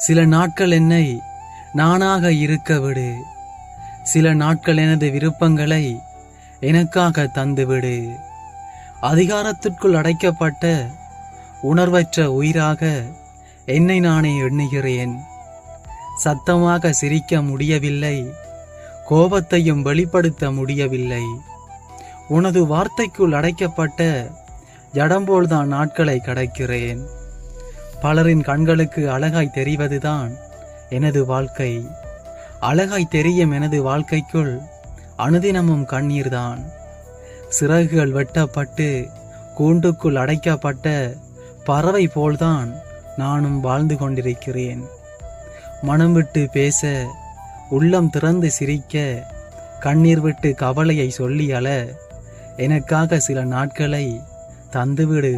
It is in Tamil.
சில நாட்கள் என்னை நானாக இருக்க விடு. சில நாட்கள் எனது விருப்பங்களை எனக்காக தந்துவிடு. அதிகாரத்திற்குள் அடைக்கப்பட்ட உணர்வற்ற உயிராக என்னை நானே எண்ணுகிறேன். சத்தமாக சிரிக்க முடியவில்லை, கோபத்தையும் வெளிப்படுத்த முடியவில்லை. உனது வார்த்தைக்குள் அடைக்கப்பட்ட ஜடம்போல்தான் நாட்களை கடக்கிறேன். பலரின் கண்களுக்கு அழகாய் தெரிவதுதான் எனது வாழ்க்கை. அழகாய் தெரியும் எனது வாழ்க்கைக்குள் அனுதினமும் கண்ணீர்தான். சிறகுகள் வெட்டப்பட்டு கூண்டுக்குள் அடைக்கப்பட்ட பறவை போல்தான் நானும் வாழ்ந்து கொண்டிருக்கிறேன். மனம் விட்டு பேச, உள்ளம் திறந்து சிரிக்க, கண்ணீர் விட்டு கவலையை சொல்லி அழ எனக்காக சில நாட்களை தந்துவிடு.